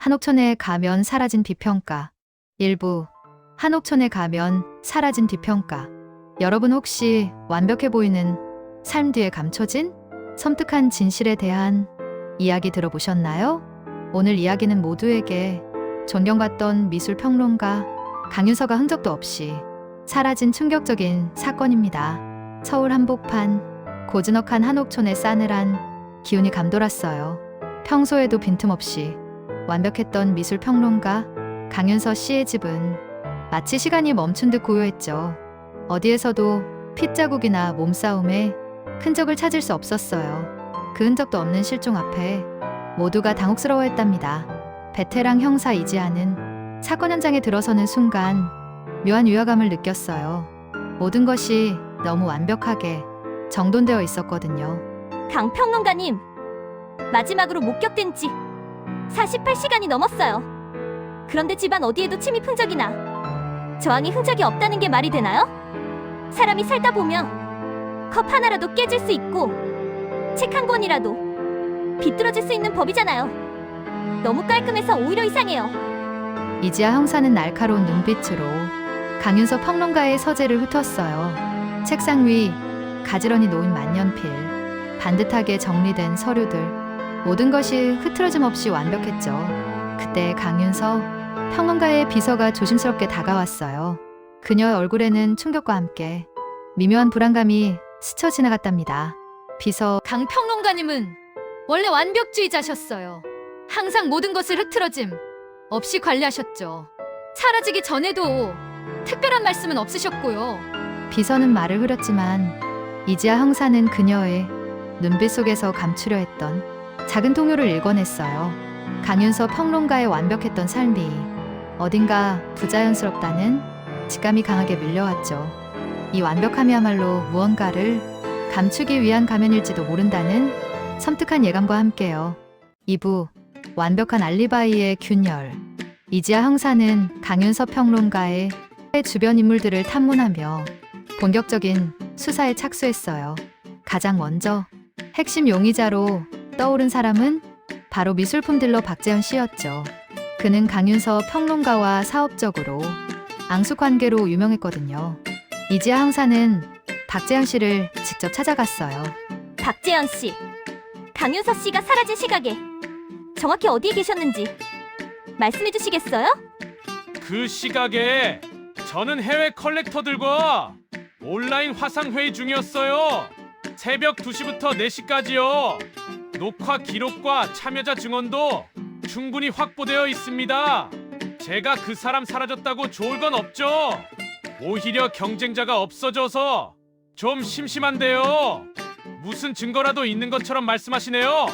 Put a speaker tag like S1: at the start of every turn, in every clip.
S1: 한옥촌에 가면 사라진 비평가. 일부. 한옥촌에 가면 사라진 뒤평가. 여러분 혹시 완벽해 보이는 삶 뒤에 감춰진 섬뜩한 진실에 대한 이야기 들어보셨나요? 오늘 이야기는 모두에게 존경받던 미술평론가 강윤서가 흔적도 없이 사라진 충격적인 사건입니다. 서울 한복판 고즈넉한 한옥촌의 싸늘한 기운이 감돌았어요. 평소에도 빈틈없이 완벽했던 미술평론가 강윤서 씨의 집은 마치 시간이 멈춘 듯 고요했죠. 어디에서도 핏자국이나 몸싸움에 흔적을 찾을 수 없었어요. 그 흔적도 없는 실종 앞에 모두가 당혹스러워했답니다. 베테랑 형사 이지아는 사건 현장에 들어서는 순간 묘한 위화감을 느꼈어요. 모든 것이 너무 완벽하게 정돈되어 있었거든요.
S2: 강 평론가님, 마지막으로 목격된 지 48시간이 넘었어요. 그런데 집안 어디에도 침입 흔적이나 저항이 흔적이 없다는 게 말이 되나요? 사람이 살다 보면 컵 하나라도 깨질 수 있고 책 한 권이라도 비뚤어질 수 있는 법이잖아요. 너무 깔끔해서 오히려 이상해요.
S1: 이지아 형사는 날카로운 눈빛으로 강윤서 평론가의 서재를 훑었어요. 책상 위 가지런히 놓인 만년필, 반듯하게 정리된 서류들, 모든 것이 흐트러짐 없이 완벽했죠. 그때 강윤서 평론가의 비서가 조심스럽게 다가왔어요. 그녀의 얼굴에는 충격과 함께 미묘한 불안감이 스쳐 지나갔답니다. 비서
S3: 강 평론가님은 원래 완벽주의자셨어요. 항상 모든 것을 흐트러짐 없이 관리하셨죠. 사라지기 전에도 특별한 말씀은 없으셨고요.
S1: 비서는 말을 흐렸지만 이지아 형사는 그녀의 눈빛 속에서 감추려 했던 작은 통요를 읽어냈어요. 강윤서 평론가의 완벽했던 삶이 어딘가 부자연스럽다는 직감이 강하게 밀려왔죠. 이 완벽함이야말로 무언가를 감추기 위한 가면일지도 모른다는 섬뜩한 예감과 함께요. 2부. 완벽한 알리바이의 균열. 이지아 형사는 강윤서 평론가의 주변 인물들을 탐문하며 본격적인 수사에 착수했어요. 가장 먼저 핵심 용의자로 떠오른 사람은 바로 미술품 딜러 박재현 씨였죠. 그는 강윤서 평론가와 사업적으로 앙숙관계로 유명했거든요. 이지아 형사는 박재현 씨를 직접 찾아갔어요.
S2: 박재현 씨, 강윤서 씨가 사라진 시각에 정확히 어디에 계셨는지 말씀해 주시겠어요?
S4: 그 시각에 저는 해외 컬렉터들과 온라인 화상회의 중이었어요. 새벽 2시부터 4시까지요. 녹화 기록과 참여자 증언도 충분히 확보되어 있습니다. 제가 그 사람 사라졌다고 좋을 건 없죠. 오히려 경쟁자가 없어져서 좀 심심한데요. 무슨 증거라도 있는 것처럼 말씀하시네요.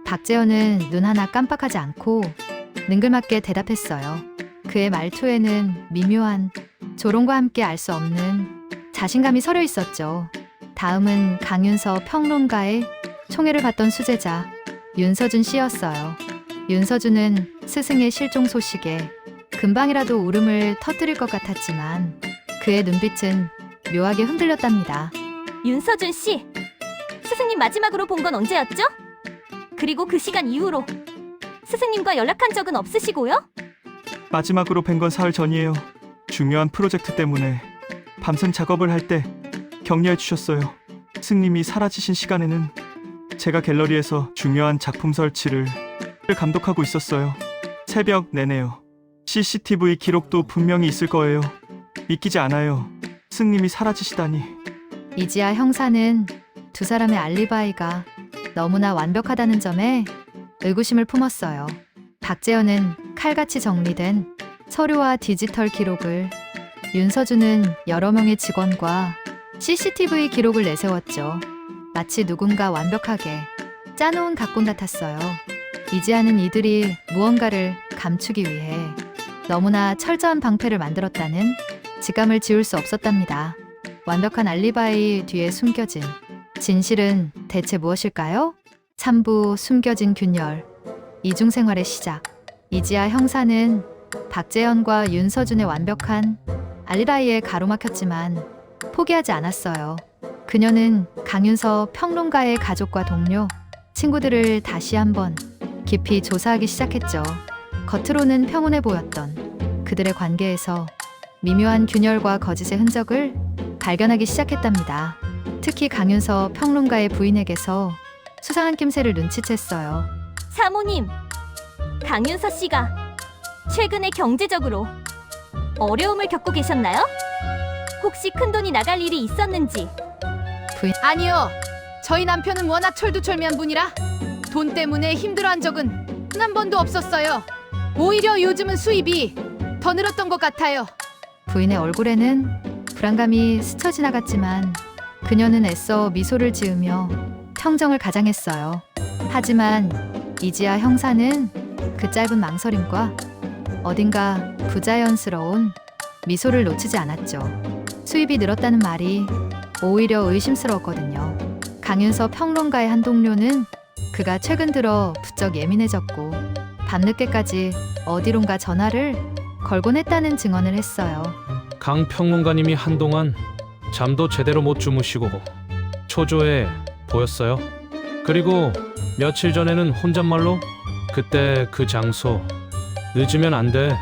S1: 박재현은 눈 하나 깜빡하지 않고 능글맞게 대답했어요. 그의 말투에는 미묘한 조롱과 함께 알 수 없는 자신감이 서려 있었죠. 다음은 강윤서 평론가의 총애를 받던 수제자 윤서준 씨였어요. 윤서준은 스승의 실종 소식에 금방이라도 울음을 터뜨릴 것 같았지만 그의 눈빛은 묘하게 흔들렸답니다.
S2: 윤서준 씨, 스승님 마지막으로 본 건 언제였죠? 그리고 그 시간 이후로 스승님과 연락한 적은 없으시고요?
S5: 마지막으로 뵌 건 사흘 전이에요. 중요한 프로젝트 때문에 밤샘 작업을 할 때 격려해 주셨어요. 스승님이 사라지신 시간에는 제가 갤러리에서 중요한 작품 설치를 감독하고 있었어요. 새벽 내내요. CCTV 기록도 분명히 있을 거예요. 믿기지 않아요. 스승님이 사라지시다니.
S1: 이지아 형사는 두 사람의 알리바이가 너무나 완벽하다는 점에 의구심을 품었어요. 박재현은 칼같이 정리된 서류와 디지털 기록을, 윤서준은 여러 명의 직원과 CCTV 기록을 내세웠죠. 마치 누군가 완벽하게 짜놓은 각본 같았어요. 이지아는 이들이 무언가를 감추기 위해 너무나 철저한 방패를 만들었다는 직감을 지울 수 없었답니다. 완벽한 알리바이 뒤에 숨겨진 진실은 대체 무엇일까요? 3부 숨겨진 균열. 이중생활의 시작. 이지아 형사는 박재현과 윤서준의 완벽한 알리바이에 가로막혔지만 포기하지 않았어요. 그녀는 강윤서 평론가의 가족과 동료, 친구들을 다시 한번 깊이 조사하기 시작했죠. 겉으로는 평온해 보였던 그들의 관계에서 미묘한 균열과 거짓의 흔적을 발견하기 시작했답니다. 특히 강윤서 평론가의 부인에게서 수상한 낌새를 눈치챘어요.
S2: 사모님, 강윤서 씨가 최근에 경제적으로 어려움을 겪고 계셨나요? 혹시 큰돈이 나갈 일이 있었는지.
S3: 아니요. 저희 남편은 워낙 철두철미한 분이라 돈 때문에 힘들어한 적은 한 번도 없었어요. 오히려 요즘은 수입이 더 늘었던 것 같아요.
S1: 부인의 얼굴에는 불안감이 스쳐 지나갔지만 그녀는 애써 미소를 지으며 평정을 가장했어요. 하지만 이지아 형사는 그 짧은 망설임과 어딘가 부자연스러운 미소를 놓치지 않았죠. 수입이 늘었다는 말이 오히려 의심스러웠거든요. 강윤서 평론가의 한 동료는 그가 최근 들어 부쩍 예민해졌고 밤늦게까지 어디론가 전화를 걸곤 했다는 증언을 했어요.
S4: 강 평론가님이 한동안 잠도 제대로 못 주무시고 초조해 보였어요. 그리고 며칠 전에는 혼잣말로 그때 그 장소 늦으면 안 돼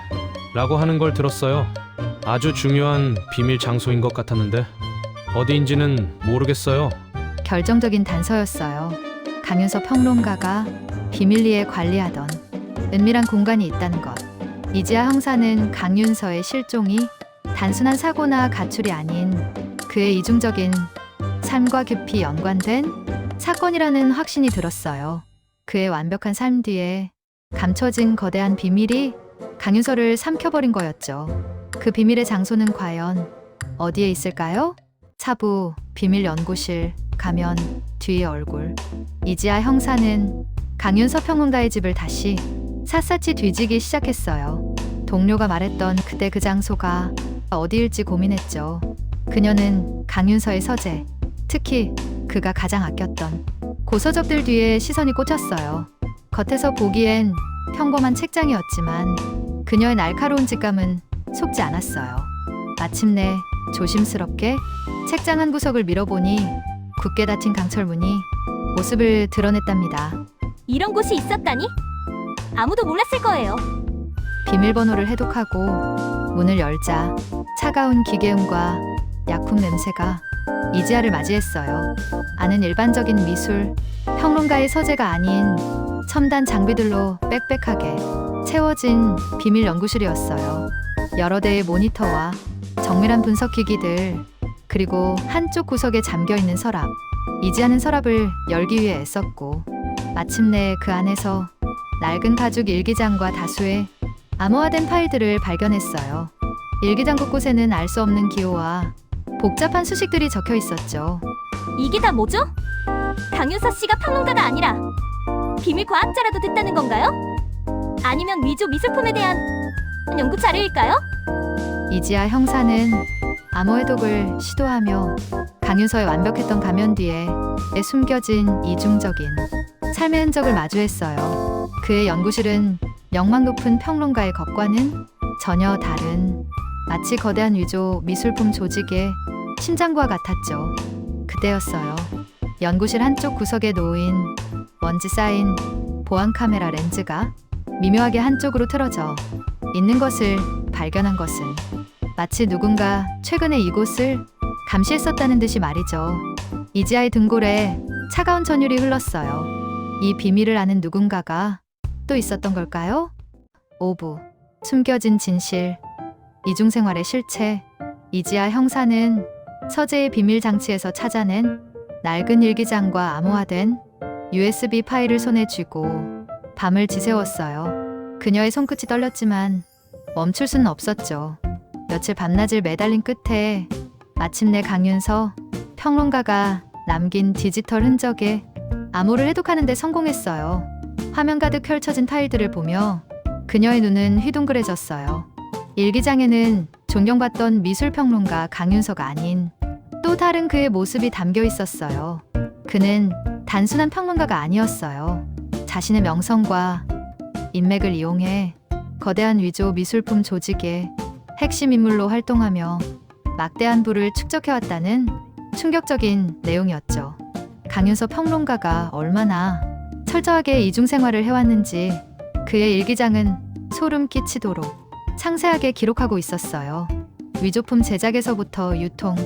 S4: 라고 하는 걸 들었어요. 아주 중요한 비밀 장소인 것 같았는데 어디인지는 모르겠어요.
S1: 결정적인 단서였어요. 강윤서 평론가가 비밀리에 관리하던 은밀한 공간이 있다는 것. 이지아 형사는 강윤서의 실종이 단순한 사고나 가출이 아닌 그의 이중적인 삶과 깊이 연관된 사건이라는 확신이 들었어요. 그의 완벽한 삶 뒤에 감춰진 거대한 비밀이 강윤서를 삼켜버린 거였죠. 그 비밀의 장소는 과연 어디에 있을까요? 차부 비밀 연구실 가면 뒤의 얼굴. 이지아 형사는 강윤서 평론가의 집을 다시 샅샅이 뒤지기 시작했어요. 동료가 말했던 그때 그 장소가 어디일지 고민했죠. 그녀는 강윤서의 서재, 특히 그가 가장 아꼈던 고서적들 뒤에 시선이 꽂혔어요. 겉에서 보기엔 평범한 책장이었지만 그녀의 날카로운 직감은 속지 않았어요. 마침내 조심스럽게 책장 한 구석을 밀어보니 굳게 닫힌 강철문이 모습을 드러냈답니다.
S2: 이런 곳이 있었다니? 아무도 몰랐을 거예요.
S1: 비밀번호를 해독하고 문을 열자 차가운 기계음과 약품 냄새가 이지아를 맞이했어요. 안은 일반적인 미술 평론가의 서재가 아닌 첨단 장비들로 빽빽하게 채워진 비밀 연구실이었어요. 여러 대의 모니터와 정밀한 분석 기기들, 그리고 한쪽 구석에 잠겨있는 서랍. 이지아는 서랍을 열기 위해 애썼고 마침내 그 안에서 낡은 가죽 일기장과 다수의 암호화된 파일들을 발견했어요. 일기장 곳곳에는 알 수 없는 기호와 복잡한 수식들이 적혀 있었죠.
S2: 이게 다 뭐죠? 강윤서 씨가 평론가가 아니라 비밀 과학자라도 됐다는 건가요? 아니면 위조 미술품에 대한 연구 자료일까요?
S1: 이지아 형사는 암호 해독을 시도하며 강윤서의 완벽했던 가면 뒤에 숨겨진 이중적인 삶의 흔적을 마주했어요. 그의 연구실은 명망 높은 평론가의 것과는 전혀 다른 마치 거대한 위조 미술품 조직의 심장과 같았죠. 그때였어요. 연구실 한쪽 구석에 놓인 먼지 쌓인 보안 카메라 렌즈가 미묘하게 한쪽으로 틀어져 있는 것을 발견한 것은 마치 누군가 최근에 이곳을 감시했었다는 듯이 말이죠. 이지아의 등골에 차가운 전율이 흘렀어요. 이 비밀을 아는 누군가가 또 있었던 걸까요? 오부, 숨겨진 진실, 이중생활의 실체. 이지아 형사는 서재의 비밀 장치에서 찾아낸 낡은 일기장과 암호화된 USB 파일을 손에 쥐고 밤을 지새웠어요. 그녀의 손끝이 떨렸지만 멈출 수는 없었죠. 며칠 밤낮을 매달린 끝에 마침내 강윤서 평론가가 남긴 디지털 흔적에 암호를 해독하는 데 성공했어요. 화면 가득 펼쳐진 파일들을 보며 그녀의 눈은 휘둥그레졌어요. 일기장에는 존경받던 미술평론가 강윤서가 아닌 또 다른 그의 모습이 담겨 있었어요. 그는 단순한 평론가가 아니었어요. 자신의 명성과 인맥을 이용해 거대한 위조 미술품 조직의 핵심 인물로 활동하며 막대한 부를 축적해왔다는 충격적인 내용이었죠. 강윤서 평론가가 얼마나 철저하게 이중생활을 해왔는지 그의 일기장은 소름 끼치도록 상세하게 기록하고 있었어요. 위조품 제작에서부터 유통,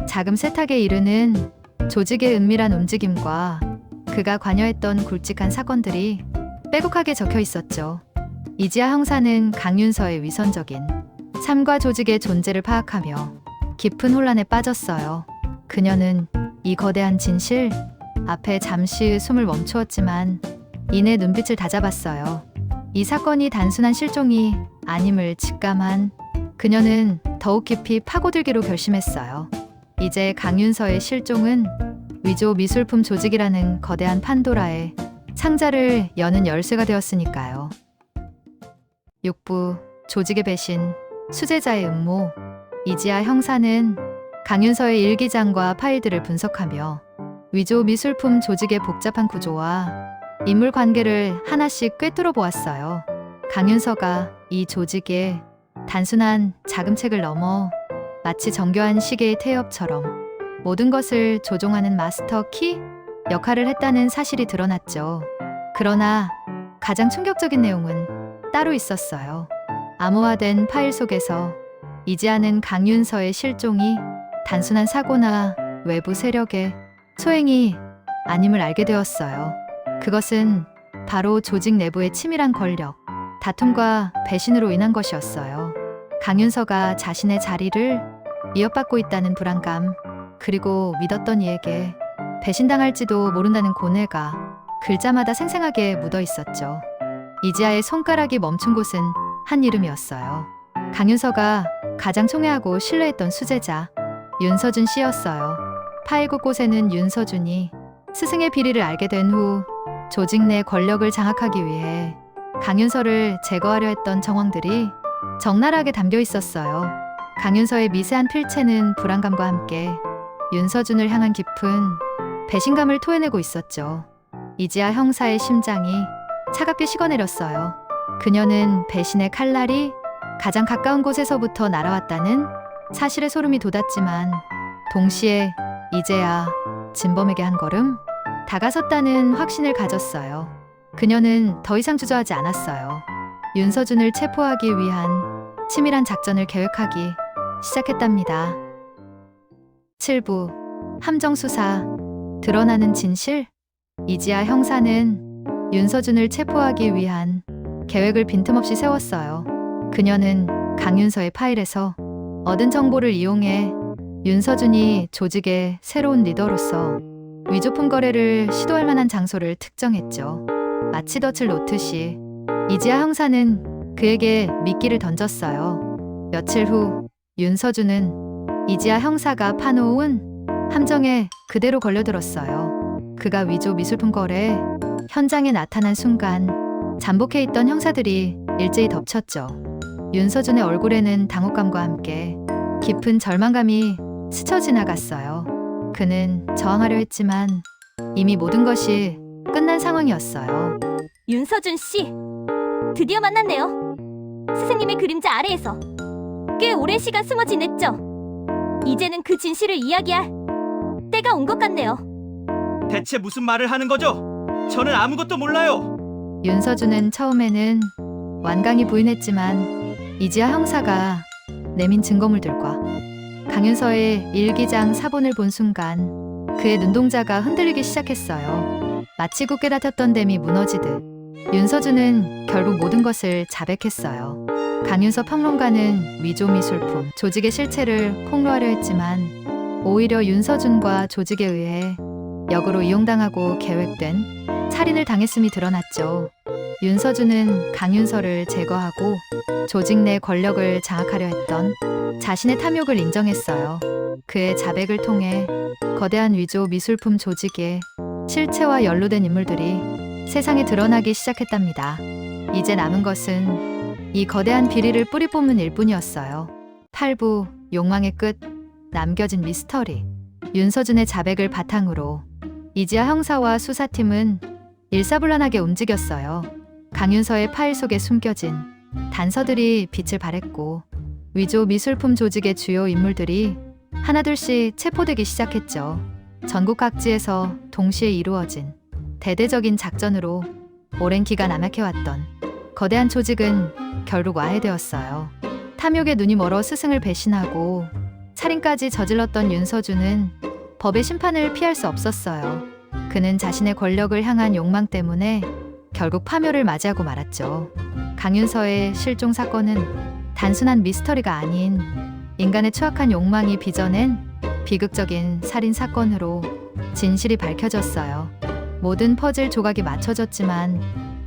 S1: 자금 세탁에 이르는 조직의 은밀한 움직임과 그가 관여했던 굵직한 사건들이 빼곡하게 적혀 있었죠. 이지아 형사는 강윤서의 위선적인 삶과 조직의 존재를 파악하며 깊은 혼란에 빠졌어요. 그녀는 이 거대한 진실 앞에 잠시 숨을 멈추었지만 이내 눈빛을 다잡았어요. 이 사건이 단순한 실종이 아님을 직감한 그녀는 더욱 깊이 파고들기로 결심했어요. 이제 강윤서의 실종은 위조 미술품 조직이라는 거대한 판도라의 상자를 여는 열쇠가 되었으니까요. 6부 조직의 배신, 수제자의 음모. 이지아 형사는 강윤서의 일기장과 파일들을 분석하며 위조 미술품 조직의 복잡한 구조와 인물 관계를 하나씩 꿰뚫어 보았어요. 강윤서가 이 조직의 단순한 자금책을 넘어 마치 정교한 시계의 태엽처럼 모든 것을 조종하는 마스터 키 역할을 했다는 사실이 드러났죠. 그러나 가장 충격적인 내용은 따로 있었어요. 암호화된 파일 속에서 이지아는 강윤서의 실종이 단순한 사고나 외부 세력의 소행이 아님을 알게 되었어요. 그것은 바로 조직 내부의 치밀한 권력, 다툼과 배신으로 인한 것이었어요. 강윤서가 자신의 자리를 위협받고 있다는 불안감, 그리고 믿었던 이에게 배신당할지도 모른다는 고뇌가 글자마다 생생하게 묻어 있었죠. 이지아의 손가락이 멈춘 곳은 한 이름이었어요. 강윤서가 가장 총애하고 신뢰했던 수제자 윤서준 씨였어요. 파일 곳곳에는 윤서준이 스승의 비리를 알게 된 후 조직 내 권력을 장악하기 위해 강윤서를 제거하려 했던 정황들이 적나라하게 담겨 있었어요. 강윤서의 미세한 필체는 불안감과 함께 윤서준을 향한 깊은 배신감을 토해내고 있었죠. 이지아 형사의 심장이 차갑게 식어내렸어요. 그녀는 배신의 칼날이 가장 가까운 곳에서부터 날아왔다는 사실에 소름이 돋았지만 동시에 이제야 진범에게 한 걸음 다가섰다는 확신을 가졌어요. 그녀는 더 이상 주저하지 않았어요. 윤서준을 체포하기 위한 치밀한 작전을 계획하기 시작했답니다. 7부 함정수사 드러나는 진실. 이지아 형사는 윤서준을 체포하기 위한 계획을 빈틈없이 세웠어요. 그녀는 강윤서의 파일에서 얻은 정보를 이용해 윤서준이 조직의 새로운 리더로서 위조품 거래를 시도할 만한 장소를 특정했죠. 마치 덫을 놓듯이 이지아 형사는 그에게 미끼를 던졌어요. 며칠 후 윤서준은 이지아 형사가 파놓은 함정에 그대로 걸려들었어요. 그가 위조 미술품 거래 현장에 나타난 순간 잠복해 있던 형사들이 일제히 덮쳤죠. 윤서준의 얼굴에는 당혹감과 함께 깊은 절망감이 스쳐 지나갔어요. 그는 저항하려 했지만 이미 모든 것이 끝난 상황이었어요.
S2: 윤서준 씨, 드디어 만났네요. 스승님의 그림자 아래에서 꽤 오랜 시간 숨어 지냈죠. 이제는 그 진실을 이야기할 때가 온 것 같네요.
S5: 대체 무슨 말을 하는 거죠? 저는 아무것도 몰라요.
S1: 윤서준은 처음에는 완강히 부인했지만 이지아 형사가 내민 증거물들과 강윤서의 일기장 사본을 본 순간 그의 눈동자가 흔들리기 시작했어요. 마치 굳게 닫혔던 댐이 무너지듯 윤서준은 결국 모든 것을 자백했어요. 강윤서 평론가는 위조 미술품 조직의 실체를 폭로하려 했지만 오히려 윤서준과 조직에 의해 역으로 이용당하고 계획된 살인을 당했음이 드러났죠. 윤서준은 강윤서를 제거하고 조직 내 권력을 장악하려 했던 자신의 탐욕을 인정했어요. 그의 자백을 통해 거대한 위조 미술품 조직의 실체와 연루된 인물들이 세상에 드러나기 시작했답니다. 이제 남은 것은 이 거대한 비리를 뿌리 뽑는 일뿐이었어요. 8부 욕망의 끝. 남겨진 미스터리. 윤서준의 자백을 바탕으로 이지아 형사와 수사팀은 일사불란하게 움직였어요. 강윤서의 파일 속에 숨겨진 단서들이 빛을 발했고 위조 미술품 조직의 주요 인물들이 하나둘씩 체포되기 시작했죠. 전국 각지에서 동시에 이루어진 대대적인 작전으로 오랜 기간 암약해왔던 거대한 조직은 결국 와해되었어요. 탐욕에 눈이 멀어 스승을 배신하고 살인까지 저질렀던 윤서준은 법의 심판을 피할 수 없었어요. 그는 자신의 권력을 향한 욕망 때문에 결국 파멸을 맞이하고 말았죠. 강윤서의 실종 사건은 단순한 미스터리가 아닌 인간의 추악한 욕망이 빚어낸 비극적인 살인 사건으로 진실이 밝혀졌어요. 모든 퍼즐 조각이 맞춰졌지만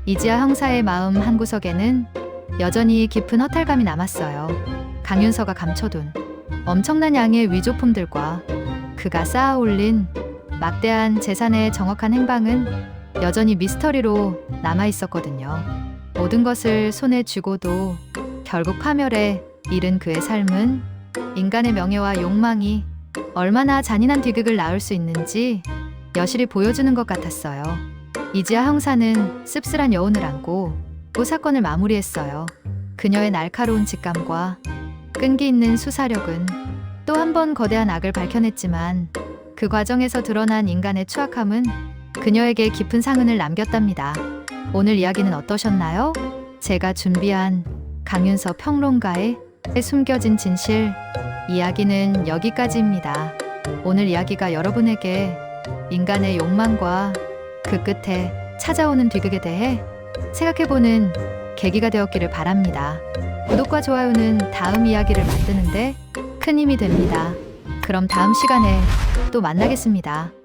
S1: 이지아 형사의 마음 한구석에는 여전히 깊은 허탈감이 남았어요. 강윤서가 감춰둔 엄청난 양의 위조품들과 그가 쌓아올린 막대한 재산의 정확한 행방은 여전히 미스터리로 남아있었거든요. 모든 것을 손에 쥐고도 결국 파멸에 이른 그의 삶은 인간의 명예와 욕망이 얼마나 잔인한 비극을 낳을 수 있는지 여실히 보여주는 것 같았어요. 이지아 형사는 씁쓸한 여운을 안고 그 사건을 마무리했어요. 그녀의 날카로운 직감과 끈기 있는 수사력은 또 한 번 거대한 악을 밝혀냈지만 그 과정에서 드러난 인간의 추악함은 그녀에게 깊은 상흔을 남겼답니다. 오늘 이야기는 어떠셨나요? 제가 준비한 강윤서 평론가의 숨겨진 진실 이야기는 여기까지입니다. 오늘 이야기가 여러분에게 인간의 욕망과 그 끝에 찾아오는 비극에 대해 생각해보는 계기가 되었기를 바랍니다. 구독과 좋아요는 다음 이야기를 만드는데 큰 힘이 됩니다. 그럼 다음 시간에 또 만나겠습니다.